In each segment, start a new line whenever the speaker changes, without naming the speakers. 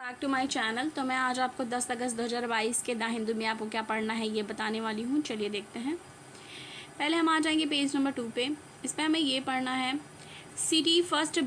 Back to my channel. तो मैं आज आपको 10 अगस्त 2022 के द हिंदू में आपको क्या पढ़ना है ये बताने वाली हूँ। चलिए देखते हैं। पहले हम आ जाएंगे पेज नंबर 2 पे। इस पर हमें ये पढ़ना है city first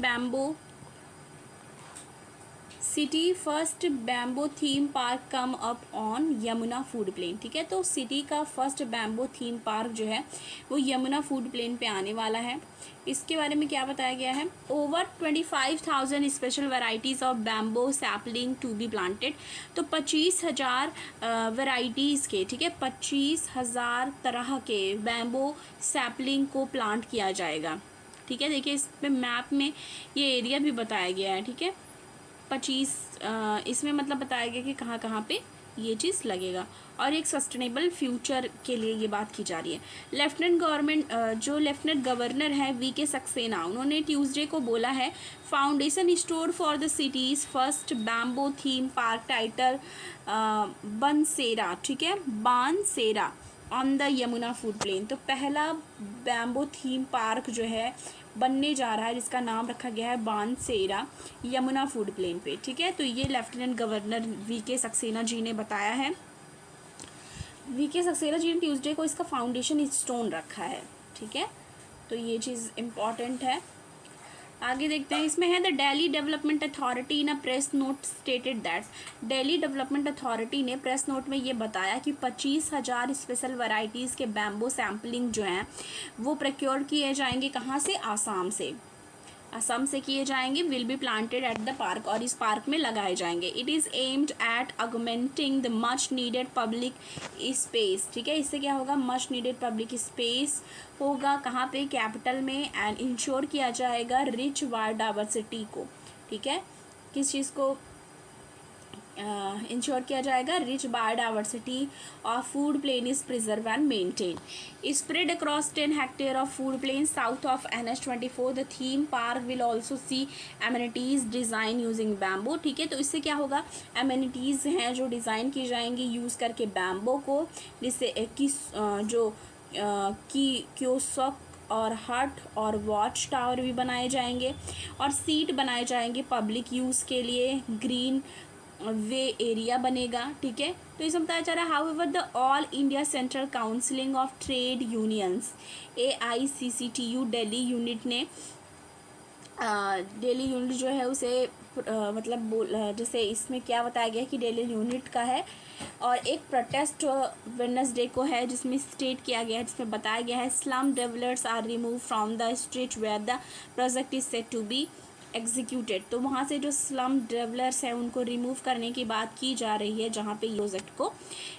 bamboo theme park come up on Yamuna flood plain. ठीक है, तो सिटी का फर्स्ट बैम्बो थीम पार्क जो है वो यमुना फूड प्लेन पे आने वाला है। इसके बारे में क्या बताया गया है, over 25,000 special varieties of bamboo sapling to be planted. तो 25,000 वैरायटीज़ के, ठीक है, 25,000 तरह के बैम्बो सैपलिंग को प्लांट किया जाएगा। ठीक है, देखिए इस पे मैप में ये एरिया भी बताया गया है। ठीक है, 25 इसमें मतलब बताया गया कि कहाँ कहाँ पे ये चीज़ लगेगा और एक सस्टेनेबल फ्यूचर के लिए ये बात की जा रही है। लेफ्टिनेंट गवर्नर है वीके सक्सेना, उन्होंने ट्यूसडे को बोला है foundation stone for the city's first bamboo theme park titled Baansera. ठीक है, Baansera on the Yamuna flood plain. तो पहला बैम्बो थीम पार्क जो है बनने जा रहा है जिसका नाम रखा गया है बानसेरा यमुना फूड प्लेन पे। ठीक है, तो ये lieutenant governor VK Saxena ji ने बताया है। वीके सक्सेना जी ने ट्यूसडे को इसका फाउंडेशन स्टोन रखा है। ठीक है, तो ये चीज़ इम्पॉर्टेंट है। आगे देखते हैं, इसमें है the Delhi development authority in a press note stated that. Delhi development authority ने प्रेस नोट में ये बताया कि 25,000 स्पेशल वैरायटीज़ के बैम्बो सैम्पलिंग जो हैं वो प्रोक्योर किए जाएंगे। कहाँ से? असम से किए जाएंगे। Will be planted at the park, और इस पार्क में लगाए जाएंगे। It is aimed at augmenting the much needed public space. ठीक है, इससे क्या होगा, मच नीडेड पब्लिक स्पेस होगा। कहाँ पे? कैपिटल में। एंड इंश्योर किया जाएगा रिच बायोडाइवर्सिटी को। ठीक है, किस चीज़ को इंश्योर किया जाएगा? Rich biodiversity of flood plain is preserve and maintain. Spread across 10 hectare of flood plain south of NH24। The theme park will also see amenities design using bamboo. ठीक है, तो इससे क्या होगा, एमिनिटीज़ हैं जो डिज़ाइन की जाएंगी यूज़ करके बैम्बो को, जिससे जो कियोस्क और हट और वॉच टावर भी बनाए जाएंगे और सीट बनाए जाएंगे पब्लिक यूज़ के लिए। ग्रीन वे एरिया बनेगा। ठीक है, तो इसमें बताया जा रहा है how ever the all India central counselling of trade unions AICCTU Delhi unit ने दिल्ली यूनिट जो है उसे जैसे इसमें क्या बताया गया है कि दिल्ली यूनिट का है और एक प्रोटेस्ट वेडनेसडे को है जिसमें स्टेट किया गया है, जिसमें बताया गया है slum developers are remove from the street where the project is set to be executed. तो वहाँ से जो स्लम डेवलपर्स हैं उनको रिमूव करने की बात की जा रही है जहाँ पे ये प्रोजेक्ट को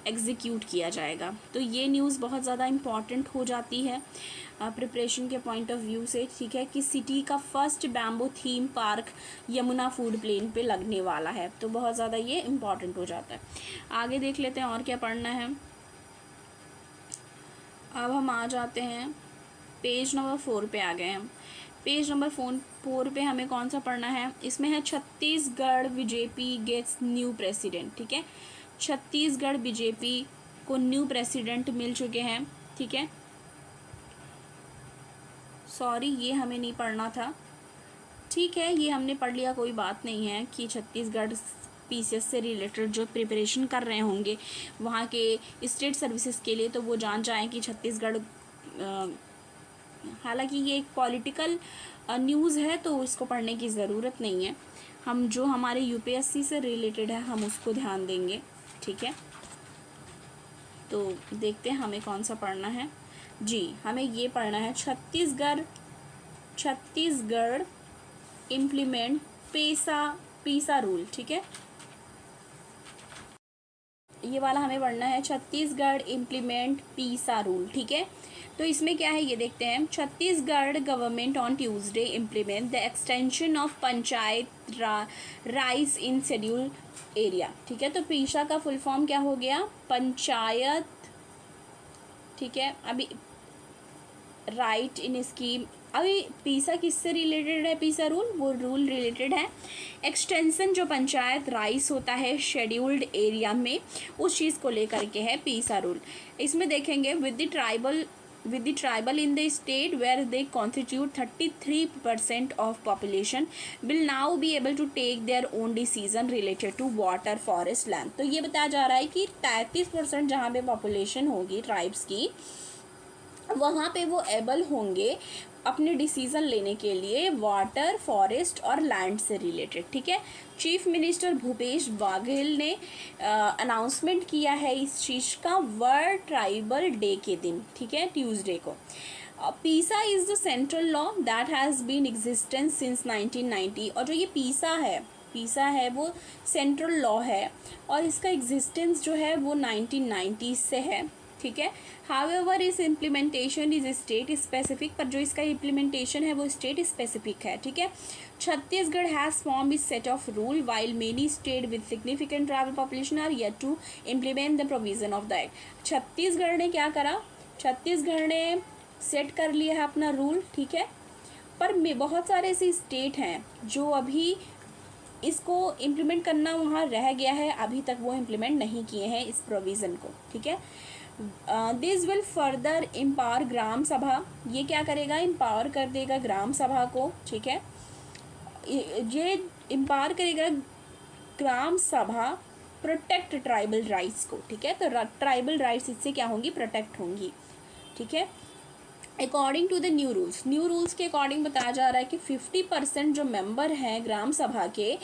एग्जीक्यूट किया जाएगा। तो ये न्यूज़ बहुत ज़्यादा इम्पॉर्टेंट हो जाती है प्रिपरेशन के पॉइंट ऑफ व्यू से। ठीक है, कि सिटी का first bamboo theme park Yamuna flood plain पे लगने वाला है, तो बहुत ज़्यादा ये इम्पॉर्टेंट हो जाता है। आगे देख लेते हैं और क्या पढ़ना है। अब हम आ जाते हैं पेज नंबर 4 पे आ गए हम। पेज नंबर 4 पे हमें कौन सा पढ़ना है, इसमें है Chhattisgarh BJP gets new president. ठीक है, छत्तीसगढ़ बीजेपी को न्यू प्रेसिडेंट मिल चुके हैं। ठीक है, सॉरी ये हमें नहीं पढ़ना था। ठीक है, ये हमने पढ़ लिया, कोई बात नहीं है कि छत्तीसगढ़ PCS से रिलेटेड जो प्रिपरेशन कर रहे होंगे वहाँ के स्टेट सर्विसेज के लिए तो वो जान जाएं कि छत्तीसगढ़, हालांकि ये एक पॉलिटिकल न्यूज़ है तो इसको पढ़ने की ज़रूरत नहीं है। हम जो हमारे UPSC से रिलेटेड है हम उसको ध्यान देंगे। ठीक है, तो देखते हैं हमें कौन सा पढ़ना है। जी, हमें ये पढ़ना है छत्तीसगढ़ इम्प्लीमेंट पीसा रूल। ठीक है, ये वाला हमें पढ़ना है, छत्तीसगढ़ इम्प्लीमेंट पीसा रूल। ठीक है, तो इसमें क्या है ये देखते हैं। Chhattisgarh government on Tuesday implement the extension of panchayat rise in schedule area. ठीक है, तो पीसा का फुल फॉर्म क्या हो गया, पंचायत। ठीक है, अभी राइट इन स्कीम, अभी पीसा किससे रिलेटेड है, पीसा रूल, वो रूल रिलेटेड है एक्सटेंशन जो पंचायत राइस होता है शेड्यूल्ड एरिया में, उस चीज़ को लेकर के है पीसा रूल। इसमें देखेंगे with the tribal with the tribal in the state where they constitute 33% of population will now be able to take their own decision related to water, forest, land। तो ये बताया जा रहा है कि 33% जहाँ पे पॉपुलेशन होगी ट्राइब्स की, वहाँ पे वो एबल होंगे अपने डिसीज़न लेने के लिए वाटर, फॉरेस्ट और लैंड से रिलेटेड। ठीक है, चीफ मिनिस्टर भूपेश बाघेल ने अनाउंसमेंट किया है इस चीज़ का वर्ल्ड ट्राइबल डे के दिन। ठीक है, ट्यूसडे को। PESA is the central law that has been existence since 1990। और जो ये पीसा है वो सेंट्रल लॉ है और इसका एग्जिस्टेंस जो है वो 1990 से है। ठीक है, हाउएवर इस इम्प्लीमेंटेशन इज स्टेट स्पेसिफिक, पर जो इसका इम्प्लीमेंटेशन है वो स्टेट स्पेसिफिक है। ठीक है, Chhattisgarh has form its set of rule while many state with significant tribal population are yet to implement the provision of the act. Chhattisgarh ने क्या करा, छत्तीसगढ़ ने सेट कर लिया है अपना रूल। ठीक है, पर बहुत सारे ऐसे स्टेट हैं जो अभी इसको इम्प्लीमेंट करना वहाँ रह गया है, अभी तक वो इम्प्लीमेंट नहीं किए हैं इस प्रोविज़न को। ठीक है, दिस विल फर्दर एम्पावर ग्राम सभा, ये क्या करेगा, एम्पावर कर देगा ग्राम सभा को। ठीक है, ये एम्पावर करेगा ग्राम सभा प्रोटेक्ट ट्राइबल राइट्स को। ठीक है, तो ट्राइबल राइट्स इससे क्या होंगी, प्रोटेक्ट होंगी। ठीक है, according to the new rules के अकॉर्डिंग बताया जा रहा है कि 50% जो मेंबर हैं ग्राम सभा के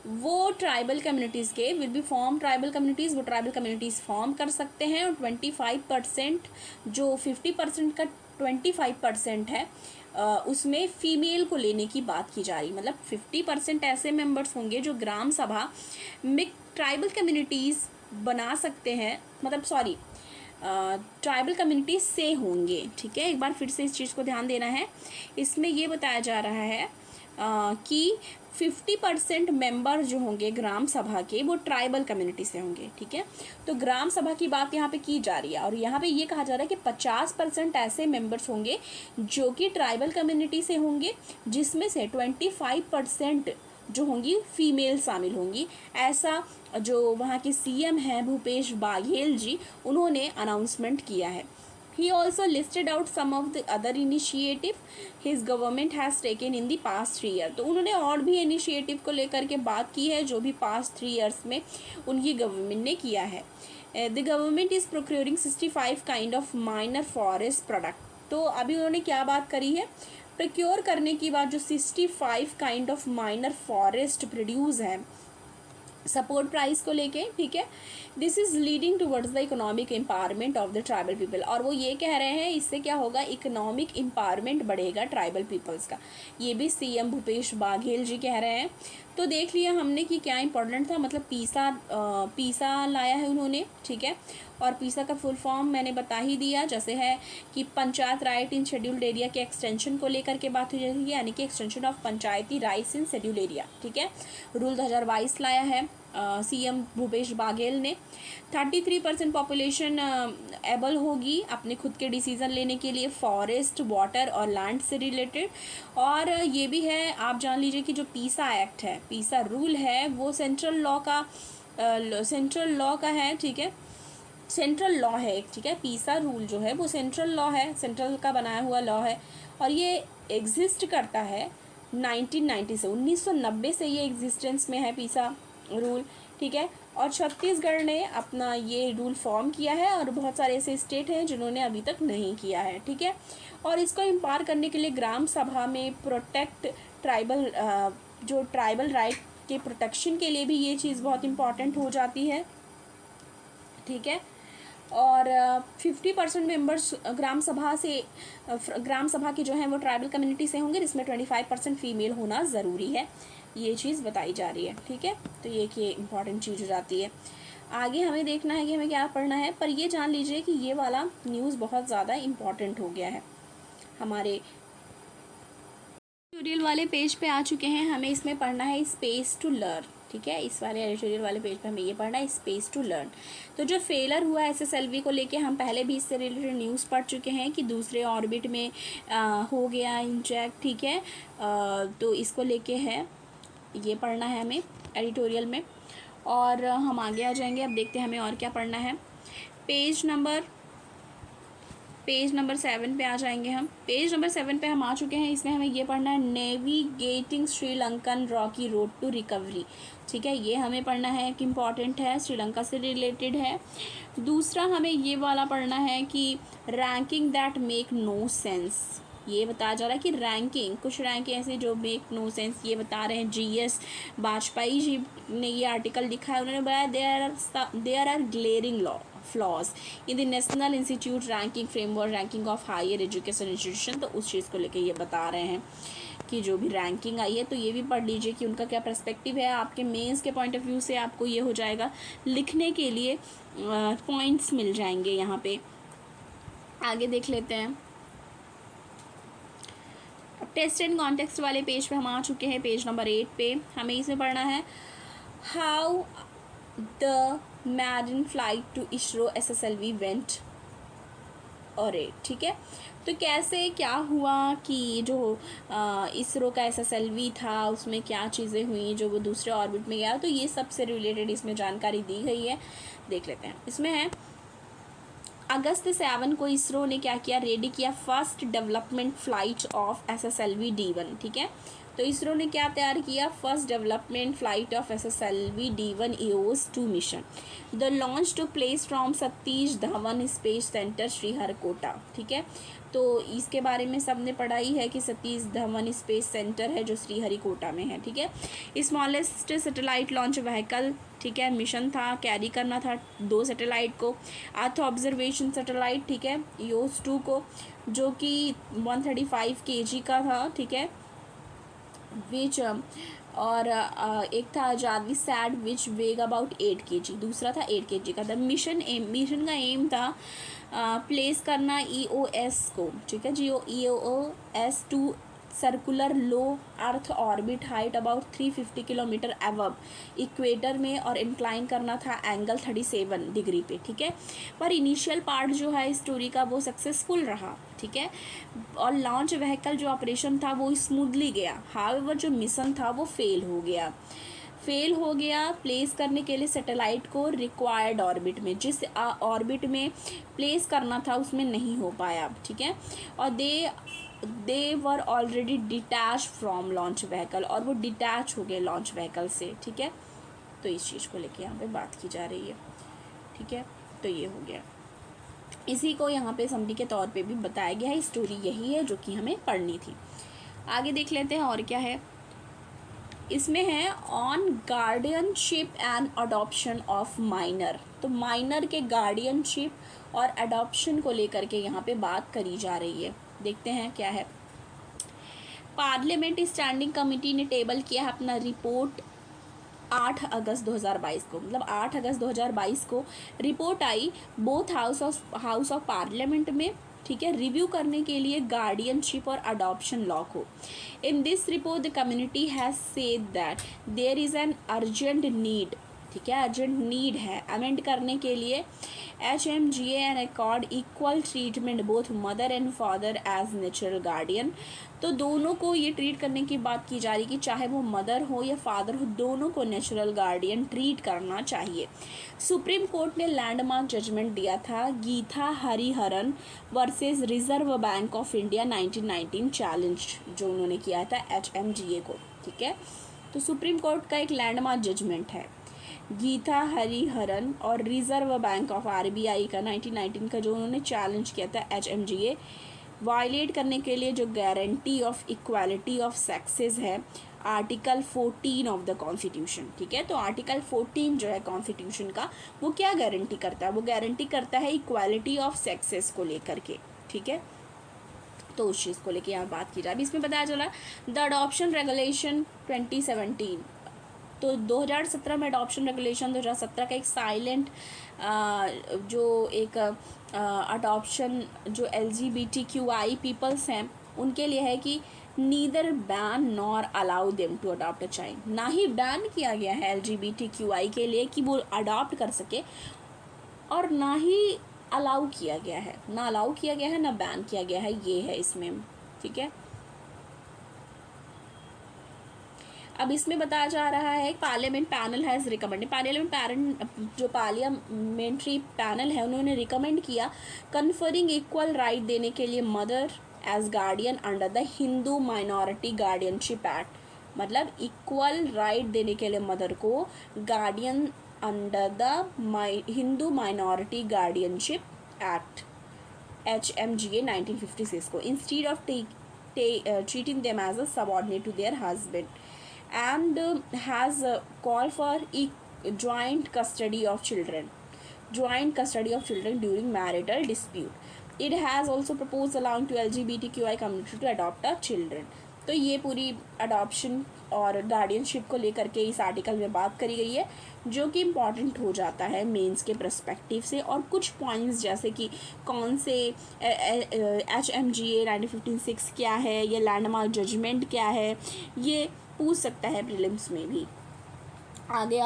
वो ट्राइबल कम्युनिटीज़ के will be form tribal communities, वो ट्राइबल कम्युनिटीज़ फॉर्म कर सकते हैं। और 25% जो 50% का 25% है उसमें फीमेल को लेने की बात की जा रही। मतलब 50% ऐसे मेंबर्स होंगे जो ग्राम सभा में ट्राइबल कम्युनिटीज़ बना सकते हैं, मतलब सॉरी ट्राइबल कम्युनिटी से होंगे। ठीक है, एक बार फिर से इस चीज़ को ध्यान देना है। इसमें ये बताया जा रहा है कि 50% मेंबर जो होंगे ग्राम सभा के वो ट्राइबल कम्युनिटी से होंगे। ठीक है, तो ग्राम सभा की बात यहाँ पे की जा रही है और यहाँ पे ये कहा जा रहा है कि 50% ऐसे मेंबर्स होंगे जो कि ट्राइबल कम्युनिटी से होंगे, जिसमें से 25% जो होंगी फीमेल शामिल होंगी। ऐसा जो वहाँ के सीएम हैं भूपेश बाघेल जी, उन्होंने अनाउंसमेंट किया है। He also listed out some of the other initiative his government has taken in the past 3 years। तो उन्होंने और भी इनिशिएटिव को लेकर के बात की है जो भी पास्ट 3 years में उनकी गवर्नमेंट ने किया है। The government is procuring 65 kind of minor forest product। तो अभी उन्होंने क्या बात करी है, प्रोक्योर करने की बात, जो 65 kind of minor forest produce है सपोर्ट प्राइस को लेके। ठीक है, this is leading towards the economic empowerment of the tribal people. और वो ये कह रहे हैं इससे क्या होगा, इकोनॉमिक एम्पावरमेंट बढ़ेगा ट्राइबल पीपल्स का। ये भी सीएम भूपेश बाघेल जी कह रहे हैं। तो देख लिया हमने कि क्या इंपॉर्टेंट था, मतलब पीसा लाया है उन्होंने। ठीक है, और पीसा का फुल फॉर्म मैंने बता ही दिया, जैसे है कि पंचायत राइट इन शेड्यूल्ड एरिया के एक्सटेंशन को लेकर के बात हो जाती है, यानी कि extension of Panchayati rights in scheduled area. ठीक है, रूल 2022 लाया है सीएम भूपेश बाघेल ने। 33% पॉपुलेशन एबल होगी अपने खुद के डिसीज़न लेने के लिए फॉरेस्ट, वाटर और लैंड से रिलेटेड। और ये भी है, आप जान लीजिए कि जो पीसा एक्ट है, पीसा रूल है, वो सेंट्रल लॉ का है। ठीक है, सेंट्रल लॉ है एक। ठीक है, पीसा रूल जो है वो सेंट्रल लॉ है, सेंट्रल का बनाया हुआ लॉ है और ये एग्जिस्ट करता है 1990 से, 1990 से ये एग्जिस्टेंस में है पीसा रूल। ठीक है, और छत्तीसगढ़ ने अपना ये रूल फॉर्म किया है और बहुत सारे ऐसे स्टेट हैं जिन्होंने अभी तक नहीं किया है। ठीक है, और इसको इम्पावर करने के लिए ग्राम सभा में प्रोटेक्ट ट्राइबल जो ट्राइबल राइट के प्रोटेक्शन के लिए भी ये चीज़ बहुत इम्पॉर्टेंट हो जाती है। ठीक है, और 50% मेंबर्स ग्राम सभा के जो हैं वो ट्राइबल कम्युनिटी से होंगे, जिसमें 25% फीमेल होना ज़रूरी है, ये चीज़ बताई जा रही है। ठीक है, तो ये कि इम्पॉर्टेंट चीज़ हो जाती है। आगे हमें देखना है कि हमें क्या पढ़ना है, पर ये जान लीजिए कि ये वाला न्यूज़ बहुत ज़्यादा इम्पॉर्टेंट हो गया है। हमारे ट्यूटोरियल वाले पेज पे आ चुके हैं, हमें इसमें पढ़ना है स्पेस टू लर्न। ठीक है, इस वाले एडिटोरियल वाले पेज पे हमें ये पढ़ना है स्पेस टू लर्न। तो जो फेलर हुआ SSLV को लेके हम पहले भी इससे रिलेटेड न्यूज़ पढ़ चुके हैं कि दूसरे ऑर्बिट में हो गया इंजेक्ट। ठीक है, तो इसको लेके है, ये पढ़ना है हमें एडिटोरियल में। और हम आगे आ जाएंगे, अब देखते हैं हमें और क्या पढ़ना है। पेज नंबर पेज नंबर 7 पे आ जाएंगे हम। पेज नंबर 7 पे हम आ चुके हैं। इसमें हमें ये पढ़ना है navigating Sri Lankan rocky road to recovery. ठीक है, ये हमें पढ़ना है कि इम्पॉर्टेंट है, श्रीलंका से रिलेटेड है। दूसरा हमें ये वाला पढ़ना है कि ranking that make no sense. ये बताया जा रहा है कि रैंकिंग, कुछ रैंक ऐसे जो मेक नो सेंस, ये बता रहे हैं GS वाजपेयी जी ने ये आर्टिकल लिखा है। उन्होंने बताया there are glaring flaws in the national institute ranking framework ranking of higher education institution. तो उस चीज़ को लेकर ये बता रहे हैं कि जो भी रैंकिंग आई है, तो ये भी पढ़ लीजिए कि उनका क्या पर्सपेक्टिव है। आपके मेंस के पॉइंट ऑफ व्यू से आपको ये हो जाएगा, लिखने के लिए पॉइंट्स मिल जाएंगे यहाँ पे। आगे देख लेते हैं। अब टेस्ट एंड कॉन्टेक्स्ट वाले पेज पे हम आ चुके हैं, पेज नंबर 8 पे। हमें इसमें पढ़ना है how the maiden flight to ISRO SSLV went और ठीक है, तो कैसे क्या हुआ कि जो इसरो का SSLV था उसमें क्या चीज़ें हुई जो वो दूसरे ऑर्बिट में गया, तो ये सबसे रिलेटेड इसमें जानकारी दी गई है। देख लेते हैं। इसमें है अगस्त 7 को इसरो ने क्या किया, रेडी किया first development flight of SSLV D1। ठीक है, तो इसरो ने क्या तैयार किया, first development flight of SSLV D1 EOS-2 mission. The launch to place from Satish Dhawan space centre Sriharikota. ठीक है, तो इसके बारे में सबने पढ़ा ही है कि सतीश धवन स्पेस सेंटर है जो श्रीहरिकोटा में है। ठीक है, स्मॉलेस्ट सैटेलाइट लॉन्च व्हीकल, ठीक है, मिशन था, कैरी करना था 2 सैटेलाइट को। अर्थ ऑब्जर्वेशन सैटेलाइट, ठीक है, EOS-2 को, जो कि 135 kg का था। ठीक है, विच और एक था जावी सैड विच वेग अबाउट 8 kg, दूसरा था 8 kg का था। मिशन का एम था प्लेस करना EOS को, ठीक है, EOS-2 circular low earth orbit height about 350 kilometre above equator में, और इंक्लाइन करना था एंगल 37 डिग्री पे। ठीक है, पर इनिशियल पार्ट जो है स्टोरी का वो सक्सेसफुल रहा। ठीक है, और लॉन्च व्हीकल जो ऑपरेशन था वो स्मूथली गया। हाउएवर जो मिशन था वो फेल हो गया प्लेस करने के लिए सैटेलाइट को रिक्वायर्ड ऑर्बिट में, जिस ऑर्बिट में प्लेस करना था उसमें नहीं हो पाया। ठीक है, और they were already detach from launch vehicle, और वो डिटैच हो गए लॉन्च व्हीकल से। ठीक है, तो इस चीज़ को लेके यहाँ पे बात की जा रही है। ठीक है, तो ये हो गया, इसी को यहाँ पे समरी के तौर पे भी बताया गया है। स्टोरी यही है जो कि हमें पढ़नी थी। आगे देख लेते हैं और क्या है इसमें है, on guardianship and adoption of minor. तो माइनर के गार्डियनशिप और अडॉप्शन को लेकर के यहाँ पे बात करी जा रही है। देखते हैं क्या है। पार्लियामेंट स्टैंडिंग कमेटी ने टेबल किया है अपना रिपोर्ट 8 अगस्त 2022 को, मतलब 8 अगस्त 2022 को report I both house of parliament में। ठीक है, रिव्यू करने के लिए गार्डियनशिप और अडॉप्शन लॉ को। In this report the community has said that there is an urgent need, ठीक है, अर्जेंट नीड है अमेंड करने के लिए HMGA and accord equal treatment both mother and father as natural guardian. तो दोनों को ये ट्रीट करने की बात की जा रही कि चाहे वो मदर हो या फादर हो, दोनों को नेचुरल गार्डियन ट्रीट करना चाहिए। सुप्रीम कोर्ट ने लैंडमार्क जजमेंट दिया था Gita Hariharan versus Reserve Bank of India 1919 challenge, जो उन्होंने किया था HMGA को। ठीक है, तो सुप्रीम कोर्ट का एक लैंडमार्क जजमेंट है गीता हरिहरन और रिजर्व बैंक ऑफ RBI का 1919 का, जो उन्होंने चैलेंज किया था HMGA वायलेट करने के लिए, जो guarantee of equality of sexes है आर्टिकल 14 ऑफ द कॉन्स्टिट्यूशन। ठीक है, तो आर्टिकल 14 जो है कॉन्स्टिट्यूशन का, वो क्या गारंटी करता है, वो गारंटी करता है इक्वालिटी ऑफ सेक्सेस को लेकर के। ठीक है, तो उस चीज़ को लेकर यहाँ बात की जाए। अभी इसमें बताया चला द अडॉप्शन रेगुलेशन 2017, तो 2017 में अडॉप्शन रेगुलेशन 2017 का एक साइलेंट जो एक अडॉप्शन जो LGBTQI पीपल्स हैं उनके लिए है कि neither ban nor allow them to adopt a child. ना ही बैन किया गया है LGBTQI के लिए कि वो अडॉप्ट कर सके, और ना ही अलाउ किया गया है, ना अलाउ किया गया है ना बैन किया गया है, ये है इसमें। ठीक है, अब इसमें बताया जा रहा है पार्लियामेंट पैनल हैज़ रिकमेंडेड, जो पार्लियामेंट्री पैनल है उन्होंने रिकमेंड किया कन्फरिंग इक्वल राइट देने के लिए mother as guardian under the Hindu minority guardianship act, मतलब इक्वल राइट देने के लिए मदर को guardian under the Hindu minority guardianship act HMGA 1956 को, instead of treating them as a subordinate to their husband, and has called for joint custody of children during marital dispute. It has also proposed allowing to LGBTQI community to adopt a children. तो ये पूरी adoption और guardianship को लेकर के इस article में बात करी गई है, जो कि इम्पॉर्टेंट हो जाता है मेंस के पर्सपेक्टिव से। और कुछ पॉइंट्स जैसे कि कौन से HMGA 1956 क्या है, ये लैंडमार्क जजमेंट क्या है, ये पूछ सकता है प्रीलिम्स में भी। आगे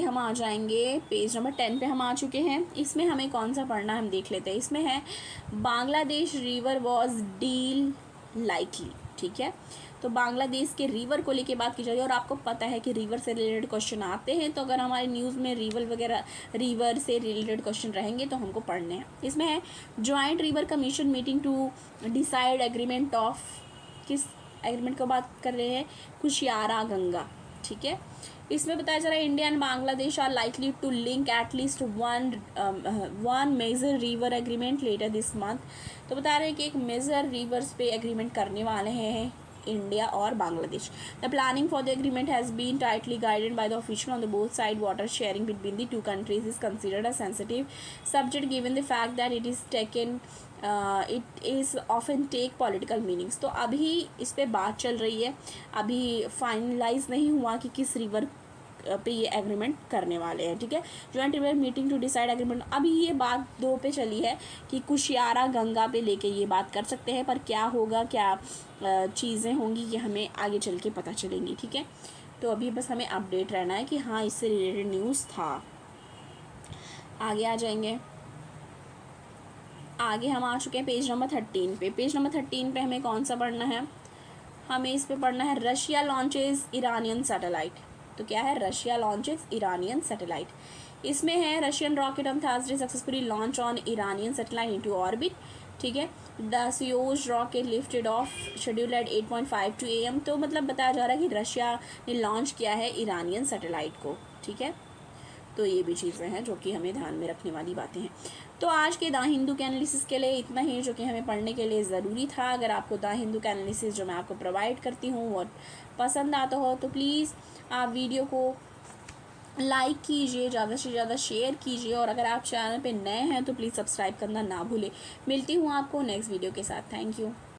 हम आ जाएंगे पेज नंबर 10 पे हम आ चुके हैं। इसमें हमें कौन सा पढ़ना है हम देख लेते हैं। इसमें है Bangladesh river was deal likely, ठीक है। तो बांग्लादेश के रिवर को लेके बात की जाएगी, और आपको पता है कि रिवर से रिलेटेड क्वेश्चन आते हैं, तो अगर हमारे न्यूज़ में रिवर से रिलेटेड क्वेश्चन रहेंगे तो हमको पढ़ने हैं। इसमें है joint river commission meeting to decide agreement of, किस एग्रीमेंट की बात कर रहे हैं, कुशियारा गंगा, ठीक है। इसमें बताया जा रहा है India and Bangladesh are likely to link at least one major river agreement later this month. तो बता रहे हैं कि एक मेजर रिवर्स पे एग्रीमेंट करने वाले हैं इंडिया और Bangladesh. The planning for the agreement has been tightly guided by the official on the both side. Water sharing between the two countries is considered a sensitive subject given the fact that it is often take political meanings. तो अभी इस पर बात चल रही है, अभी finalise नहीं हुआ कि किस रिवर पे ये एग्रीमेंट करने वाले हैं, ठीक है। Joint river meeting to decide agreement, अभी ये बात 2 पे चली है कि कुशियारा गंगा पे लेके ये बात कर सकते हैं, पर क्या होगा, क्या चीज़ें होंगी, ये हमें आगे चल के पता चलेंगी, ठीक है। तो अभी बस हमें अपडेट रहना है कि हाँ इससे रिलेटेड न्यूज़ था। आगे आ जाएंगे। आगे हम आ चुके हैं पेज नंबर 13 पे। पेज नंबर 13 पे हमें कौन सा पढ़ना है, हमें इस पे पढ़ना है रशिया लॉन्चेस इरानियन सैटेलाइट। तो क्या है, रशिया लॉन्चेस इरानियन सैटेलाइट। इसमें है Russian rocket on Thursday successfully launch on Iranian satellite into orbit, ठीक है। The Soyuz rocket lifted off schedule at 8:52 AM। तो मतलब बताया जा रहा है कि रशिया ने लॉन्च किया है इरानियन सैटेलाइट को, ठीक है। तो ये भी चीज़ें हैं जो कि हमें ध्यान में रखने वाली बातें हैं। तो आज के द हिंदू के एनालिसिस के लिए इतना ही, जो कि हमें पढ़ने के लिए ज़रूरी था। अगर आपको द हिंदू का एनालिसिस जो मैं आपको प्रोवाइड करती हूँ वो पसंद आता हो तो प्लीज़ आप वीडियो को लाइक कीजिए, ज़्यादा से ज़्यादा शेयर कीजिए, और अगर आप चैनल पे नए हैं तो प्लीज़ सब्सक्राइब करना ना भूलें। मिलती हूँ आपको नेक्स्ट वीडियो के साथ। Thank you.